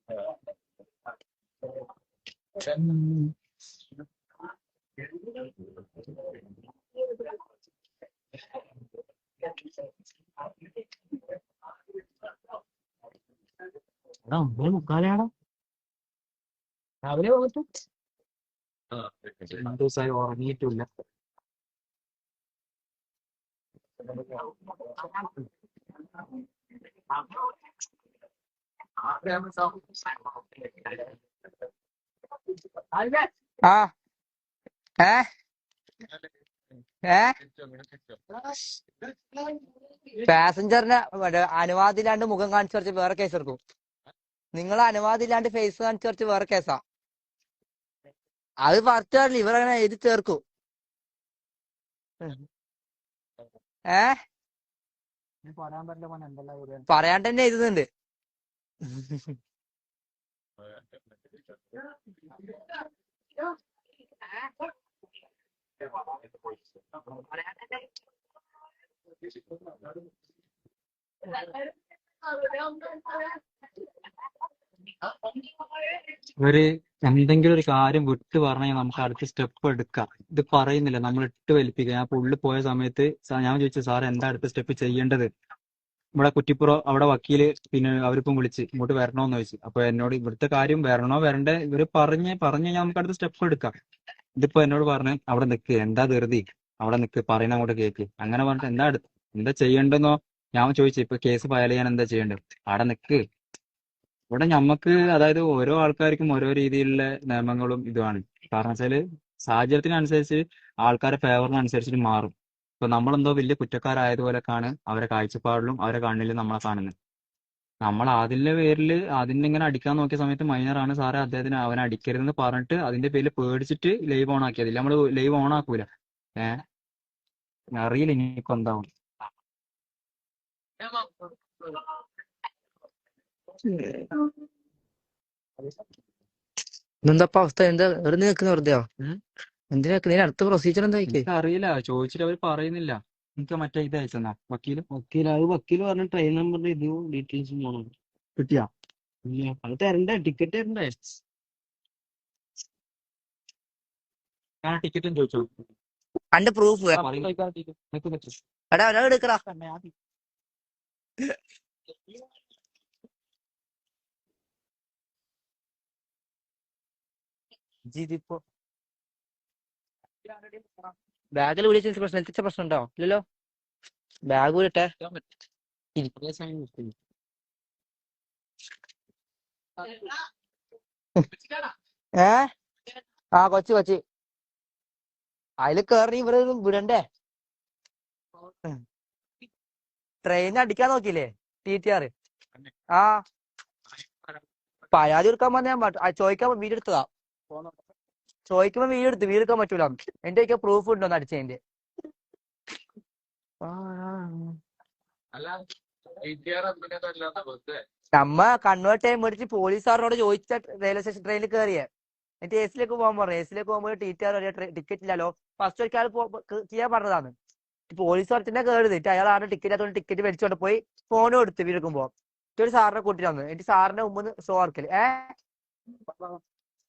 എടാ 9:45 രാവിലെ പോകത്തു. 2 ദിവസമായി ഉറങ്ങിയിട്ടില്ല. ആ ഏ ഏ പാസഞ്ചറിന് അനുവാദമില്ലാണ്ട് മുഖം കാണിച്ചു കുറച്ച് വേറെ കേസ് എടുക്കും. നിങ്ങൾ അനുവാദമില്ലാണ്ട് ഫേസ് കാണിച്ചു കുറച്ച് വേറെ കേസാ. അത് പറഞ്ഞില്ല, ഇവരങ്ങനെ എഴുതി ചേർക്കും. പറയാണ്ട് തന്നെ എഴുതുന്നുണ്ട്. ഒരു എന്തെങ്കിലും ഒരു കാര്യം വിട്ടു പറഞ്ഞാൽ നമുക്ക് അടുത്ത സ്റ്റെപ്പ് എടുക്കാം. ഇത് പറയുന്നില്ല, നമ്മൾ ഇട്ട് വലിപ്പിക്കുക. ഞാൻ ഇപ്പൊ ഉള്ളിൽ പോയ സമയത്ത് ഞാൻ ചോദിച്ചു, സാർ എന്താ അടുത്ത സ്റ്റെപ്പ് ചെയ്യേണ്ടത്? ഇവിടെ കുറ്റിപ്പുറം അവിടെ വക്കീല് പിന്നെ അവരിപ്പം വിളിച്ച് ഇങ്ങോട്ട് വരണോന്ന് ചോദിച്ചു. അപ്പൊ എന്നോട് ഇവിടുത്തെ കാര്യം വരണോ വരണ്ടേ ഇവര് പറഞ്ഞ് നമുക്ക് അടുത്ത സ്റ്റെപ്പ് എടുക്കാം. ഇതിപ്പോ എന്നോട് പറഞ്ഞ് അവിടെ നിക്ക്, എന്താ ധൃതി, അവിടെ നിക്ക്, പറയുന്ന അങ്ങോട്ട് കേക്ക്, അങ്ങനെ പറഞ്ഞിട്ട് എന്താ ചെയ്യേണ്ടെന്നോ ഞാൻ ചോദിച്ചു. ഇപ്പൊ കേസ് ഫയൽ ചെയ്യാൻ എന്താ ചെയ്യേണ്ടത്? അവിടെ നിക്ക്. ഇവിടെ ഞമ്മക്ക് അതായത് ഓരോ ആൾക്കാർക്കും ഓരോ രീതിയിലുള്ള നിയമങ്ങളും ഇതുമാണ്. കാരണം വെച്ചാല് സാഹചര്യത്തിനനുസരിച്ച് ആൾക്കാരെ ഫേവറിനനുസരിച്ചിട്ട് മാറും. ഇപ്പൊ നമ്മളെന്തോ വലിയ കുറ്റക്കാരായതുപോലെക്കാണ് അവരെ കാഴ്ചപ്പാടിലും അവരെ കണ്ണിലും നമ്മളെ കാണുന്നത്. നമ്മൾ അതിന്റെ പേരിൽ അതിനെ ഇങ്ങനെ അടിക്കാൻ നോക്കിയ സമയത്ത് മൈനറാണ് സാറേ അദ്ദേഹത്തിന് അവനെ അടിക്കരുതെന്ന് പറഞ്ഞിട്ട് അതിന്റെ പേരിൽ പേടിച്ചിട്ട് ലൈവ് ഓൺ ആക്കിയതില്ല. നമ്മള് ലൈവ് ഓൺ ആക്കൂല. ഏഹ് അറിയില്ല ഇനിയിപ്പോ എന്താവും. എന്താ അവസ്ഥ? എന്താ വെറുതെ നിൽക്കുന്ന? വെറുതെയോ? എന്തിനാ അടുത്ത പ്രൊസീജിയർ എന്താ? അറിയില്ല, ചോദിച്ചിട്ട് അവര് പറയുന്നില്ല. എനിക്ക് മറ്റേ ഇത് അയച്ചെന്നാ വക്കീല് പറഞ്ഞ ട്രെയിൻ നമ്പറിന്റെ ഇതും ഡീറ്റെയിൽസും പോകണം. കിട്ടിയാ? അത് തരണ്ടേ, ടിക്കറ്റ് തരണ്ടേ? ഞാൻ ടിക്കറ്റും ചോദിച്ചോ? അന്റെ പ്രൂഫ് എടാ എടുക്കടാ. ഇതിപ്പോ ബാഗിൽ വിളിച്ച പ്രശ്നം, എത്തിച്ച പ്രശ്നം ഉണ്ടോ? ഇല്ലല്ലോ. ബാഗ് വിളിട്ടെ. കൊച്ചി അതില് കേറി ഇവര് വിടണ്ടേ? ട്രെയിൻ അടിക്കാൻ നോക്കിയില്ലേ TTR? പരാതി കൊടുക്കാൻ പറഞ്ഞാൽ ചോദിക്കാൻ വീഡിയോ എടുത്തതാ. ചോദിക്കുമ്പോ വീഡിയോ എടുക്കാൻ പറ്റൂല. എന്റെ ഒക്കെ പ്രൂഫ് ഉണ്ടോന്ന് അടിച്ചതിന്റെ. നമ്മ കണ്ണൂർ ടൈം മേടിച്ച് പോലീസുകാരനോട് ചോദിച്ച റെയിൽവേ സ്റ്റേഷൻ ട്രെയിനിൽ കയറിയേ. എന്നിട്ട് എസിലേക്ക് പോകാൻ പറഞ്ഞു. എസിലേക്ക് പോകുമ്പോൾ TTR ടിക്കറ്റ് ഇല്ലല്ലോ. ഫസ്റ്റ് ഒരിക്കൽ ചെയ്യാൻ പറഞ്ഞതാണ്. പോലീസ് പറഞ്ഞിട്ട് കയറി. അയാൾ ആണ് ടിക്കറ്റ് അതുകൊണ്ട് ടിക്കറ്റ് മേടിച്ചോണ്ട് പോയി ഫോണും എടുത്ത് വീടുമ്പോ ഒരു സാറിനെ കൂട്ടിട്ട് വന്നു. എന്നിട്ട് സാറിന്റെ മുമ്പ് ഷോ ആർക്കല്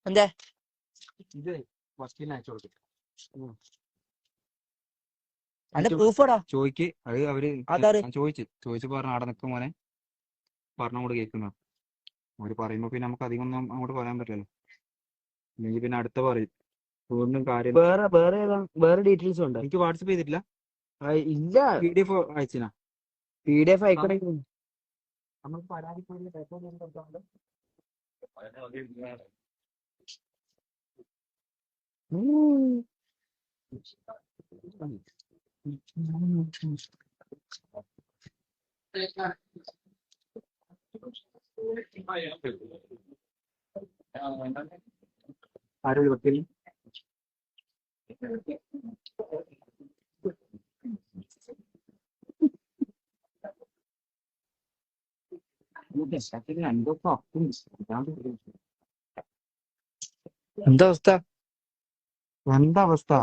എന്തേ അന്റെ പ്രൂഫാടാ ചോദിക്ക്. അത് അവര് ചോദിച്ചു പറഞ്ഞ അവിടെ നിൽക്കും മോനെ പറഞ്ഞങ്ങോട്ട് കേൾക്കുന്ന. അവര് പറയുമ്പോ പിന്നെ നമുക്ക് അധികം ഒന്നും അങ്ങോട്ട് പറയാൻ പറ്റില്ലല്ലോ. അല്ലെങ്കിൽ പിന്നെ അടുത്ത പറയും ഒന്നും കാര്യം. വേറെ ഡീറ്റെയിൽസ് ഉണ്ട്. എനിക്ക് വാട്സപ്പ് ചെയ്തിട്ടില്ല. ഇല്ല, PDF അയച്ചിനാ. PDF അയക്കണേ നമുക്ക് പരാതി ആരോട് വക്കീൽ എന്താ അവസ്ഥ?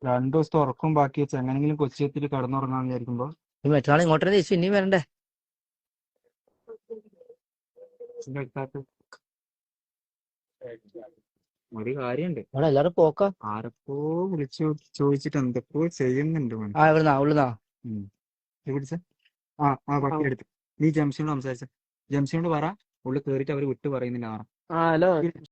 2 ദിവസത്തെ ഉറക്കം ബാക്കി വെച്ച് എങ്ങനെങ്കിലും കൊച്ചി എത്തിയിട്ട് കടന്നുറങ്ങാന്ന് വിചാരിക്കുമ്പോ മറ്റന്നാൾ ഇങ്ങോട്ടേ തിരിച്ചു ഇനിയും വരണ്ടേ? ഇതിന്റെ അടുത്തായിട്ട് ഒരു കാര്യണ്ട്. അവിടെ എല്ലാരും പോക്കാ. ആരപ്പോ വിളിച്ചു ചോദിച്ചിട്ട് എന്തൊക്കെയോ ചെയ്യുന്നുണ്ട് മോനെ. ഉള്ളുന്നാ ഉം. ഇത് പിടിച്ച ബാക്കി എടുത്ത് നീ ജംഷനോട് സംസാരിച്ച ജംഷനോട് പറ ഉള്ളിൽ കേറിയിട്ട് അവര് വിട്ട് പറയുന്നില്ല പറ. ഹലോ